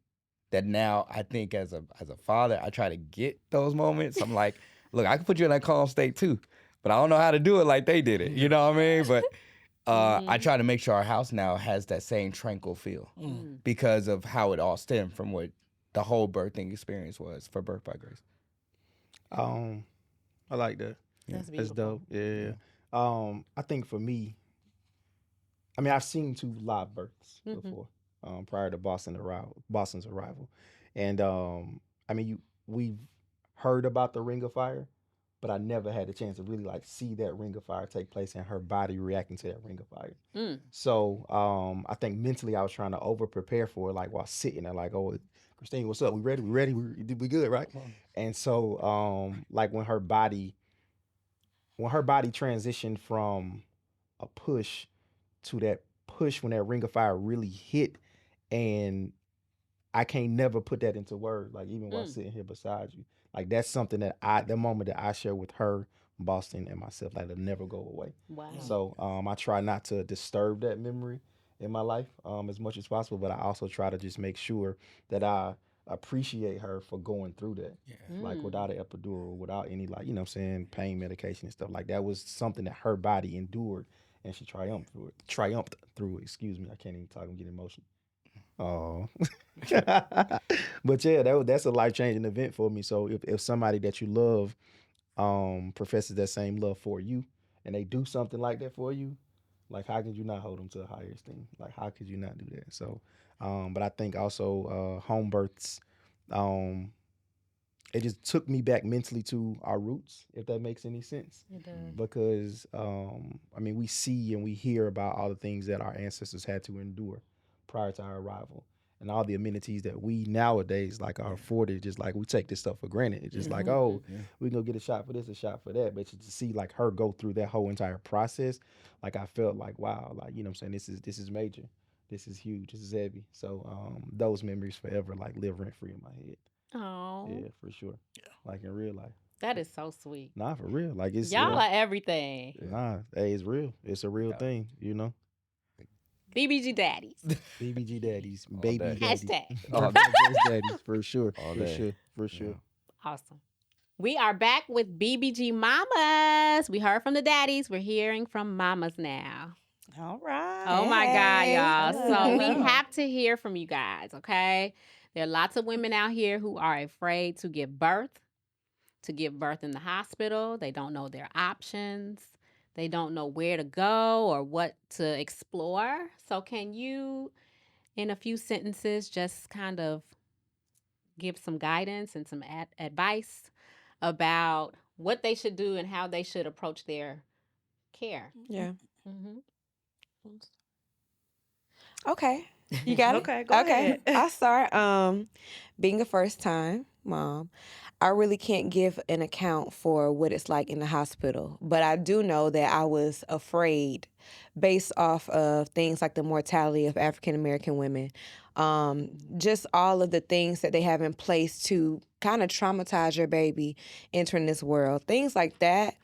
that now I think as a father I try to get those moments. I'm like, look, I can put you in that calm state too, but I don't know how to do it like they did it. You know what I mean? But I try to make sure our house now has that same tranquil feel because of how it all stemmed from what the whole birthing experience was for Birth by Grace. I like that. That's That's beautiful. dope. Yeah. I think for me, I mean, I've seen two live births before, prior to Boston's arrival, and I mean, we've heard about the Ring of Fire, but I never had the chance to really like see that Ring of Fire take place and her body reacting to that Ring of Fire. So I think mentally I was trying to over prepare for it, like while sitting there, like, oh, Christine, what's up? We ready? We ready? We good, right? And so like when her body transitioned from a push to that push when that Ring of Fire really hit, and I can't never put that into words. Like even while sitting here beside you, like that's something that the moment that I share with her, Boston, and myself, like it'll never go away. Wow. So I try not to disturb that memory in my life as much as possible, but I also try to just make sure that I appreciate her for going through that. Like without an epidural, without any like, you know what I'm saying, pain medication and stuff. Like that was something that her body endured and she triumphed through it. Excuse me, I can't even talk, I'm getting emotional. Oh. But yeah, that's a life changing event for me. So if somebody that you love professes that same love for you and they do something like that for you, like how could you not hold them to a higher esteem? Like how could you not do that? So but I think also home births, um it just took me back mentally to our roots, if that makes any sense. It does. Because I mean, we see and we hear about all the things that our ancestors had to endure prior to our arrival, and all the amenities that we nowadays like are afforded. Just like we take this stuff for granted. It's just like, oh, we can go get a shot for this, a shot for that. But to see like her go through that whole entire process, like I felt like, wow, like you know what I'm saying, this is major, this is huge, this is heavy. So those memories forever like live rent free in my head. Oh, Yeah, for sure. Like in real life. that is so sweet. Nah, for real. Like it's Y'all are everything. nah, hey, it's real. It's a real Yeah. thing, you know. BBG daddies. BBG daddies, All baby day. daddies, Hashtag. All birthday daddies, for sure, All for day. sure, for sure. Awesome. We are back with BBG mamas. We heard from the daddies. We're hearing from mamas now. All right. Oh my God, Hey. y'all. So we Hello. have to hear from you guys, okay? There are lots of women out here who are afraid to give birth in the hospital. They don't know their options. They don't know where to go or what to explore. So can you, in a few sentences, just kind of give some guidance and some advice about what they should do and how they should approach their care? Yeah. Mm-hmm. Okay. You got it? Okay, go ahead. I'll start. Being a first time mom, I really can't give an account for what it's like in the hospital, but I do know that I was afraid based off of things like the mortality of African American women. Just all of the things that they have in place to kind of traumatize your baby entering this world. Things like that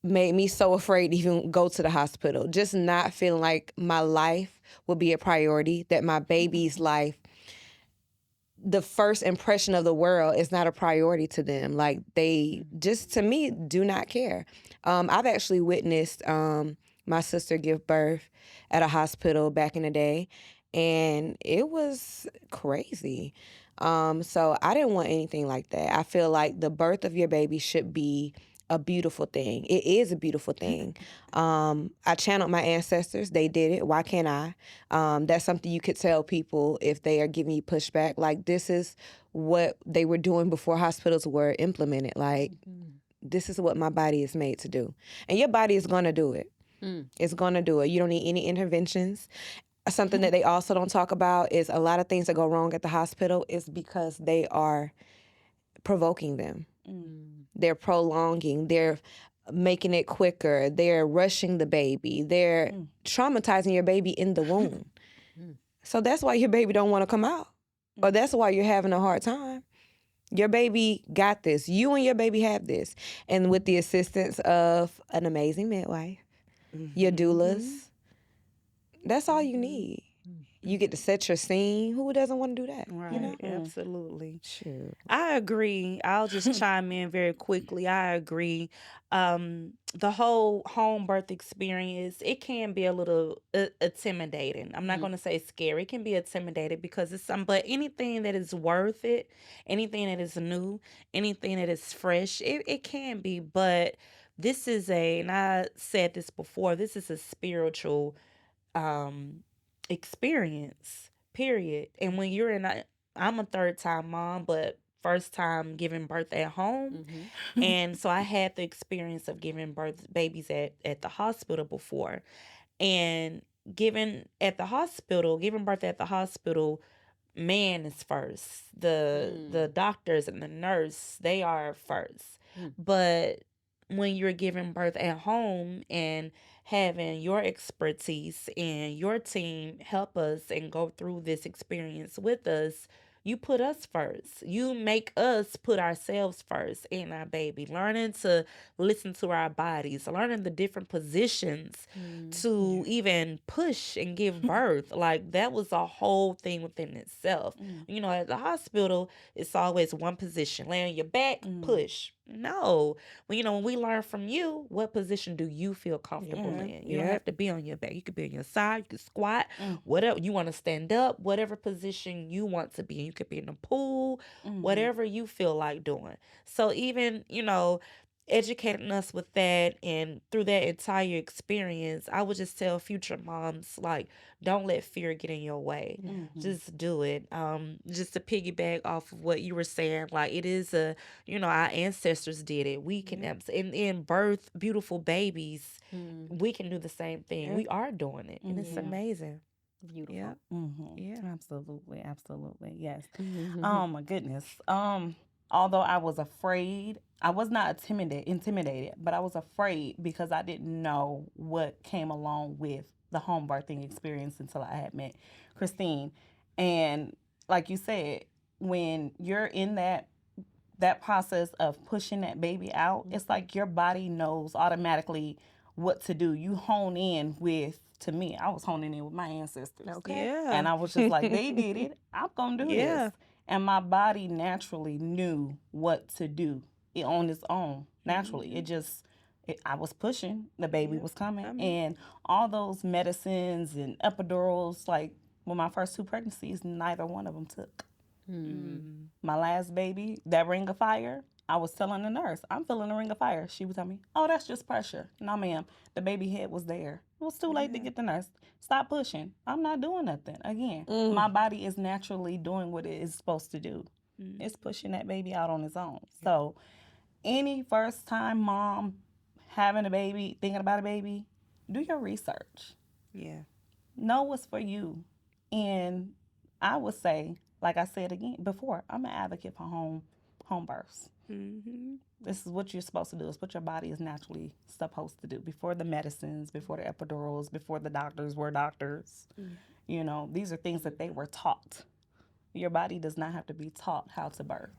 made me so afraid to even go to the hospital. Just not feeling like my life would be a priority, that my baby's life, the first impression of the world is not a priority to them. Like they just, to me, do not care. I've actually witnessed my sister give birth at a hospital back in the day, and it was crazy. So I didn't want anything like that. I feel like the birth of your baby should be a beautiful thing. It is a beautiful thing. I channeled my ancestors. They did it. Why can't I? That's something you could tell people if they are giving you pushback. Like, this is what they were doing before hospitals were implemented. Like, this is what my body is made to do. And your body is going to do it. It's going to do it. You don't need any interventions. Something that they also don't talk about is a lot of things that go wrong at the hospital is because they are provoking them. They're prolonging. They're making it quicker. They're rushing the baby. They're traumatizing your baby in the womb. So that's why your baby don't want to come out. Or that's why you're having a hard time. Your baby got this. You and your baby have this. And with the assistance of an amazing midwife, your doulas, that's all you need. You get to set your scene. Who doesn't want to do that? Right, You know? absolutely. Shoot. I agree. I'll just chime in very quickly. I agree. The whole home birth experience, it can be a little intimidating. I'm not going to say scary. It can be intimidating because it's but anything that is worth it, anything that is new, anything that is fresh, it can be. But this is and I said this before, this is a spiritual experience, period. And when you're I'm a third time mom, but first time giving birth at home. And so I had the experience of giving birth babies at the hospital before. And giving birth at the hospital, man is first. The doctors and the nurse, they are first. But when you're giving birth at home and having your expertise and your team help us and go through this experience with us, You put us first. You make us put ourselves first in our baby. Learning to listen to our bodies, learning the different positions to even push and give birth. Like, that was a whole thing within itself. You know, at the hospital, it's always one position. Lay on your back, push. No. Well, you know, when we learn from you, what position do you feel comfortable in? You don't have to be on your back. You could be on your side. You could squat. Whatever. You want to stand up. Whatever position you want to be in. You could be in the pool. Whatever you feel like doing. So even, you know, educating us with that, and through that entire experience, I would just tell future moms, like, don't let fear get in your way. Just do it. Just to piggyback off of what you were saying, like, it is you know, our ancestors did it. We can in birth beautiful babies. We can do the same thing. We are doing it, and it's amazing. Beautiful. Yeah. Yeah, absolutely, yes. Oh my goodness. Although I was afraid, I was not intimidated, but I was afraid because I didn't know what came along with the home birthing experience until I had met Christine. And like you said, when you're in that process of pushing that baby out, it's like your body knows automatically what to do. You hone in with, to me, I was honing in with my ancestors. Okay. Yeah. And I was just like, they did it. I'm going to do this. And my body naturally knew what to do on its own, naturally. I was pushing, the baby was coming. And all those medicines and epidurals, like, with my first 2 pregnancies, neither one of them took. My last baby, that ring of fire, I was telling the nurse, I'm feeling a ring of fire. She would tell me, oh, that's just pressure. No, ma'am, the baby head was there. It was too late to get the nurse. Stop pushing. I'm not doing nothing. Again, my body is naturally doing what it is supposed to do. It's pushing that baby out on its own. So any first time mom having a baby, thinking about a baby, do your research. Yeah. Know what's for you. And I would say, like I said again before, I'm an advocate for home births. This is what you're supposed to do. It's what your body is naturally supposed to do. Before the medicines, before the epidurals, before the doctors were doctors. You know, these are things that they were taught. Your body does not have to be taught how to birth.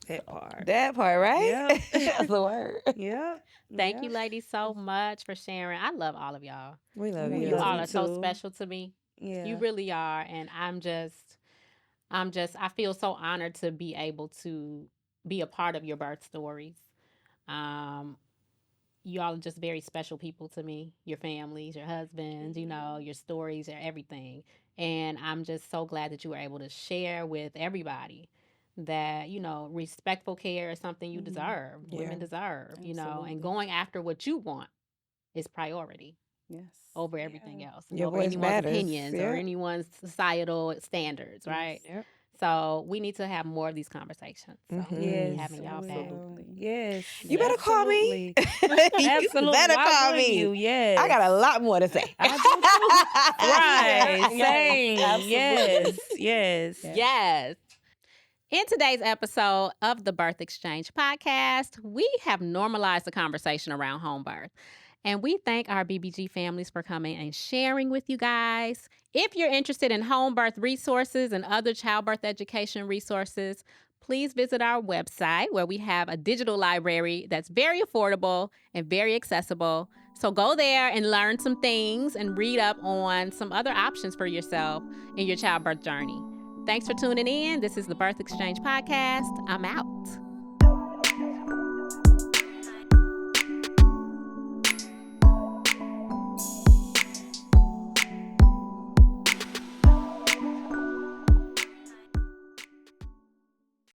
That part. That part, right? Yeah. That's the word. Yeah. Thank you, ladies, so much for sharing. I love all of y'all. We love We you. You love all you are so too. special to me. Yeah. You really are. And I feel so honored to be able to be a part of your birth stories. You all are just very special people to me, your families, your husbands, you know, your stories, your everything. And I'm just so glad that you were able to share with everybody that, you know, respectful care is something you deserve, women deserve, you know, Absolutely. and going after what you want is priority Yes. over everything else, and Your over voice anyone's matters. opinions or Yeah. anyone's societal standards, right? Yep. So we need to have more of these conversations. So we'll be Yes. having y'all back. Absolutely. Yes. You better call me. Absolutely. You Absolutely. better Why call wouldn't me. you? Yes. I got a lot more to say. Right. Same. Absolutely. Yes. Yes. In today's episode of the Birth Exchange podcast, we have normalized the conversation around home birth. And we thank our BBG families for coming and sharing with you guys. If you're interested in home birth resources and other childbirth education resources, please visit our website where we have a digital library that's very affordable and very accessible. So go there and learn some things and read up on some other options for yourself in your childbirth journey. Thanks for tuning in. This is the Birth Exchange podcast. I'm out.